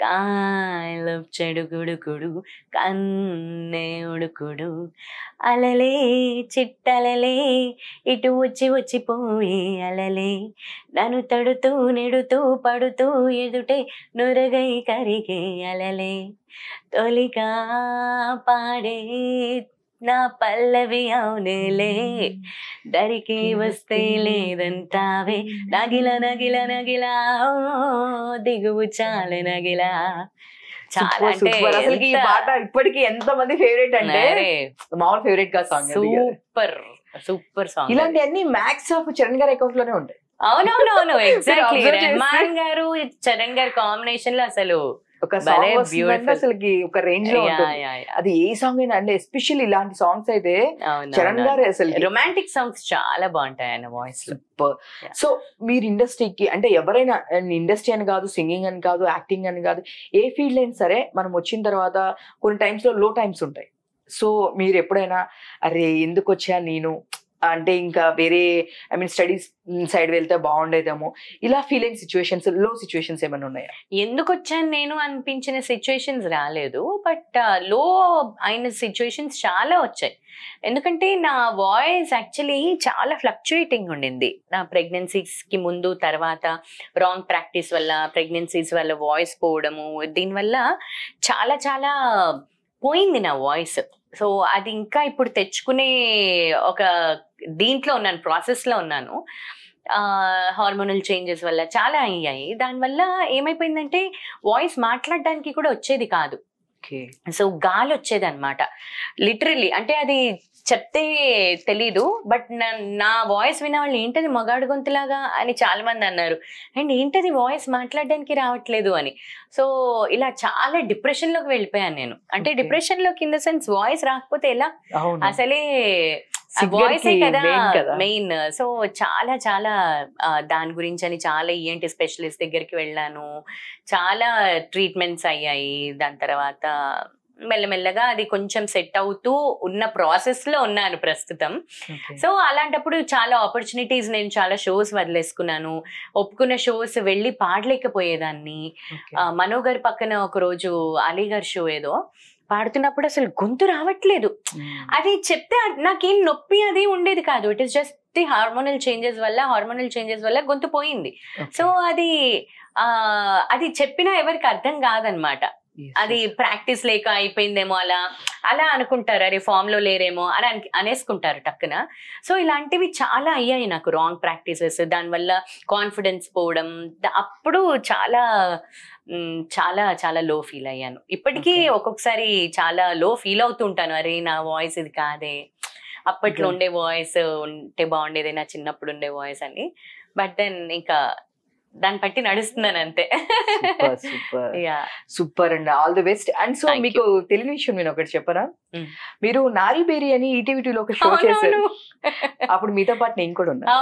కాయలప్ చెడుగుడుకుడు కన్నే ఉడుకుడు, అలలే చిట్టలలే ఇటు వచ్చిపోయి అలలే, నన్ను తడుతూ నెడుతూ పడుతూ ఎదుటే నురగై కరిగే అలలే, తొలిగా పాడే నా పల్లవి అవునేలే, దరికి వస్తే లేదంటావే నగిల నగిల నగిలా, దిగువు చాలే నగిలా. చాలా అసలు ఈ పాట ఇప్పటికి ఎంత మంది ఫేవరెట్ అంటే మామూలు ఫేవరెట్ గా సాంగ్. Super super song. ఇలాంటివన్నీ మ్యాక్స్ ఆఫ్ చరణ్ గారి అకౌంట్ లోనే ఉంటాయి. అవునవునవును, ఎగ్జాక్ట్లీ. రెహమాన్ గారు చరణ్ గారి కాంబినేషన్ లో అసలు ఒక సాంగ్ అసలుకి ఒక రేంజ్ లో ఉంటుంది. అది ఏ సాంగ్ అయినా అంటే ఎస్పెషల్లీ ఇలాంటి సాంగ్స్ అయితే చరణ్ గారు అసలు రొమాంటిక్ సాంగ్స్ చాలా బాగుంటాయి ఆయన వాయిస్ లో. సో మీరు ఇండస్ట్రీకి అంటే ఎవరైనా, ఇండస్ట్రీ అని కాదు, సింగింగ్ అని కాదు, యాక్టింగ్ అని కాదు, ఏ ఫీల్డ్ అయినా సరే మనం వచ్చిన తర్వాత కొన్ని టైమ్స్ లో లో టైమ్స్ ఉంటాయి. సో మీరు ఎప్పుడైనా అరే ఎందుకు వచ్చా నేను అంటే ఇంకా వేరే స్టడీస్ సైడ్ వెళ్తే బాగుండేదేమో ఇలా ఫీలింగ్ సిచ్యువేషన్స్, లో సిచ్యువేషన్స్ ఏమైనా ఉన్నాయా? ఎందుకు వచ్చాను నేను అనిపించిన సిచ్యువేషన్స్ రాలేదు, బట్ లో అయిన సిచ్యువేషన్స్ చాలా వచ్చాయి. ఎందుకంటే నా వాయిస్ యాక్చువల్లీ చాలా ఫ్లక్చుయేటింగ్ ఉండింది. నా ప్రెగ్నెన్సీస్కి ముందు తర్వాత రాంగ్ ప్రాక్టీస్ వల్ల, ప్రెగ్నెన్సీస్ వల్ల వాయిస్ పోవడము, దీనివల్ల చాలా చాలా పోయింది నా వాయిస్. సో అది ఇంకా ఇప్పుడు తెచ్చుకునే ఒక దీంట్లో ఉన్నాను, ప్రాసెస్లో ఉన్నాను. హార్మోనల్ చేంజెస్ వల్ల చాలా అయ్యాయి. దానివల్ల ఏమైపోయిందంటే వాయిస్ మాట్లాడడానికి కూడా వచ్చేది కాదు. సో గాలి వచ్చేది అనమాట లిటరల్లీ. అంటే అది చెప్తే తెలీదు, బట్ నా వాయిస్ విన్న వాళ్ళు ఏంటది మగాడు గొంతులాగా అని చాలా మంది అన్నారు. అండ్ ఏంటది వాయిస్ మాట్లాడడానికి రావట్లేదు అని. సో ఇలా చాలా డిప్రెషన్ లోకి వెళ్ళిపోయాను నేను. అంటే డిప్రెషన్ లోకి ఇన్ ద సెన్స్ వాయిస్ రాకపోతే ఎలా, అసలే వాయిసే కదా మెయిన్. సో చాలా చాలా దాని గురించి అని చాలా ఈఎన్టీ స్పెషలిస్ట్ దగ్గరికి వెళ్ళాను, చాలా ట్రీట్మెంట్స్ అయ్యాయి. దాని తర్వాత మెల్లమెల్లగా అది కొంచెం సెట్ అవుతూ ఉన్న ప్రాసెస్ లో ఉన్నాను ప్రస్తుతం. సో అలాంటప్పుడు చాలా ఆపర్చునిటీస్, నేను చాలా షోస్ వదిలేసుకున్నాను. ఒప్పుకున్న షోస్ వెళ్ళి పాడలేకపోయేదాన్ని. మనోగర్ పక్కన ఒక రోజు అలీగర్ షో ఏదో పాడుతున్నప్పుడు అసలు గొంతు రావట్లేదు. అది చెప్తే నాకేం నొప్పి అది ఉండేది కాదు. It is just the hormonal changes వల్ల గొంతు పోయింది. సో అది చెప్పినా ఎవరికి అర్థం కాదనమాట. అది ప్రాక్టీస్ లేక అయిపోయిందేమో అలా అనుకుంటారు, అరే ఫామ్ లో లేరేమో అని అనేసుకుంటారు టక్కున. సో ఇలాంటివి చాలా అయ్యాయి నాకు, రాంగ్ ప్రాక్టీసెస్. దానివల్ల కాన్ఫిడెన్స్ పోవడం, అప్పుడు చాలా చాలా చాలా లో ఫీల్ అయ్యాను. ఇప్పటికీ ఒక్కొక్కసారి చాలా లో ఫీల్ అవుతుంటాను, అరే నా వాయిస్ ఇది కాదే, అప్పట్లో ఉండే వాయిస్ ఉంటే బాగుండేది, నా చిన్నప్పుడు ఉండే వాయిస్ అని. బట్ దెన్ ఇంకా దాన్ని బట్టి నడుస్తున్నాను అంతే. సూపర్ అండి, all the best. And so మీకు తెలియని విషయం నేను ఒకటి చెప్పరా, మీరు నారీ బేరీ అని ఈటీవీలో ఒక షో చేశారు. అప్పుడు మీతో పాటు నేను కూడా ఉన్నా,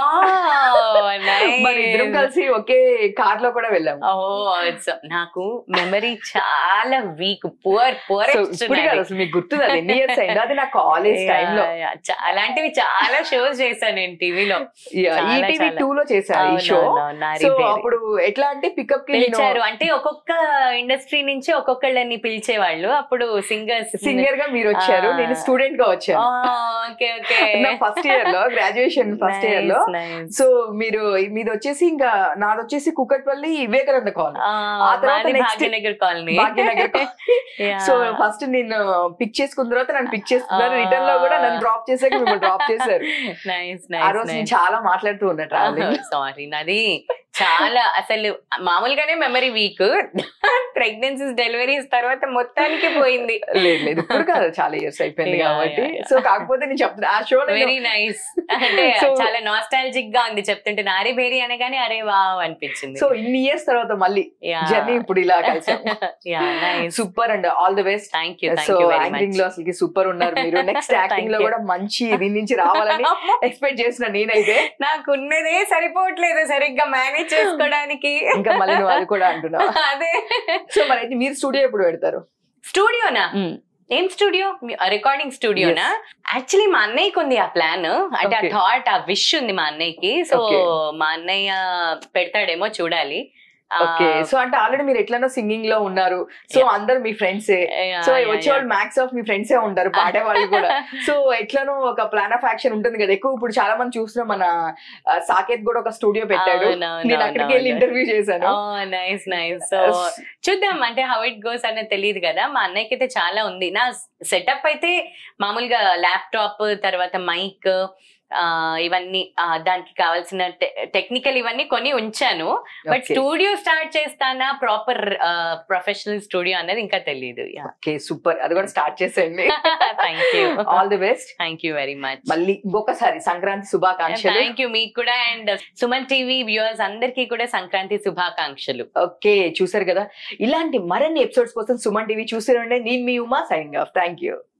మరి ఇద్దరం కలిసి ఒకే కార్ లో కూడా వెళ్ళాము. నాకు మెమరీ చాలా వీక్, పువర్. అసలు మీకు గుర్తుంది అది ఎన్ని ఇయర్స్ అయిందో? అది నా కాలేజ్ టైమ్ లో అలాంటివి చాలా షోస్ చేశాను నేను టీవీలో. ఈటీవీ 2 లో చేశాను ఈ షో. సో అప్పుడు ఎట్లా అంటే పికప్ కి పిలిచారు, అంటే ఒక్కొక్క ఇండస్ట్రీ నుంచి ఒక్కొక్కళ్ళని పిలిచేవాళ్ళు. అప్పుడు సింగర్ గా మీరు వచ్చారు, నేను స్టూడెంట్ గా వచ్చాను ఫస్ట్ ఇయర్ లో, గ్రాడ్యుయేషన్ ఫస్ట్ ఇయర్ లో. సో మీది వచ్చేసి, ఇంకా నాది వచ్చేసి కుకట్పల్లి వివేకానంద కాలనీ, ఆ తర్వాత భాగ్యనగర్ కాలనీ. సో ఫస్ట్ నేను పిక్ చేసుకున్న తర్వాత నన్ను పిక్ చేసుకున్నారు, రిటర్న్ లో కూడా నన్ను డ్రాప్ చేసాక మిమ్మల్ని డ్రాప్ చేశారు. ఆ రోజు నేను చాలా మాట్లాడుతూ ఉన్నా ట్రావెలింగ్. సారీ, నాది చాలా అసలు మామూలుగానే మెమరీ వీక్, ప్రెగ్నెన్సీస్ డెలివరీస్ తర్వాత మొత్తానికి పోయింది. లేదు ఇప్పుడు కాదు, చాలా ఇయర్స్ అయిపోయింది కాబట్టి. సో కాకపోతే నేను చెప్తున్నా, ఆ షో వెరీ నైస్, అంటే చాలా నాస్టాలజిక్ గా ఉంది చెప్తుంటే. నారీ బేరీ అనగానే అరే వావ్ అనిపించింది. సో ఇన్ని ఇయర్స్ తర్వాత మళ్ళీ జర్నీ ఇప్పుడు ఇలా కలిసి super and all the best. Thank you. So acting లో అసలు సూపర్ ఉన్నారు మీరు. నెక్స్ట్ యాక్టింగ్ లో కూడా మంచి దీని నుంచి రావాలని ఎక్స్పెక్ట్ చేసిన నేనైతే. నాకున్నదే సరిపోవట్లేదు సరిగ్గా మేనేజ్ చేసుకోవడానికి, ఇంకా మళ్ళీ నువ్వు అది కూడా అంటున్నా. అదే. సో మరి అయితే మీరు స్టూడియో ఎప్పుడు పెడతారు? స్టూడియోనా? ఏం స్టూడియో? రికార్డింగ్ స్టూడియోనా? యాక్చువల్లీ మా అన్నయ్యకి ఉంది ఆ ప్లాన్, అంటే ఆ థాట్, ఆ విష్ ఉంది మా అన్నయ్యకి. సో మా అన్నయ్య పెడతాడేమో చూడాలి. ఓకే. సో అంటే ఆల్రెడీ మీరు ఎట్లనో సింగింగ్ లో ఉన్నారు, సో అందరు మీ ఫ్రెండ్సే, సో వచ్చేవాళ్ళు మ్యాక్స్ ఆఫ్ మీ ఫ్రెండ్సే ఉంటారు, పాడే వాళ్ళు కూడా. సో ఎట్లనో ఒక ప్లాన్ ఆఫ్ యాక్షన్ ఉంటుంది కదా ఎక్కువ. ఇప్పుడు చాలా మంది చూస్తున్నాం, మన సాకేత్ కూడా ఒక స్టూడియో పెట్టాడు, నేను అక్కడికి వెళ్ళి ఇంటర్వ్యూ చేశాను. Nice nice. సో చూద్దాం, అంటే హౌ ఇట్ గోస్ అనేది తెలియదు కదా. మా అన్నయ్యకి అయితే చాలా ఉంది. నా సెటప్ అయితే మామూలుగా ల్యాప్టాప్, తర్వాత మైక్, ఇవన్నీ దానికి కావాల్సిన టెక్నికల్ ఇవన్నీ కొని ఉంచాను. బట్ స్టూడియో స్టార్ట్ చేస్తానా, ప్రాపర్ ప్రొఫెషనల్ స్టూడియో అనేది ఇంకా తెలియదు. ఓకే సూపర్, అది కూడా స్టార్ట్ చేసేయండి. Thank you, all the best. Thank you very much. మళ్ళీ ఇంకొకసారి సంక్రాంతి శుభాకాంక్షలు. థ్యాంక్ యూ మీకు కూడా, అండ్ సుమన్ టీవీ వ్యూవర్స్ అందరికీ కూడా సంక్రాంతి శుభాకాంక్షలు. ఓకే, చూసారు కదా, ఇలాంటి మరిన్ని ఎపిసోడ్స్ కోసం సుమన్ టీవీ చూసి ఉండే. నేను మీ Uma, signing off. Thank you.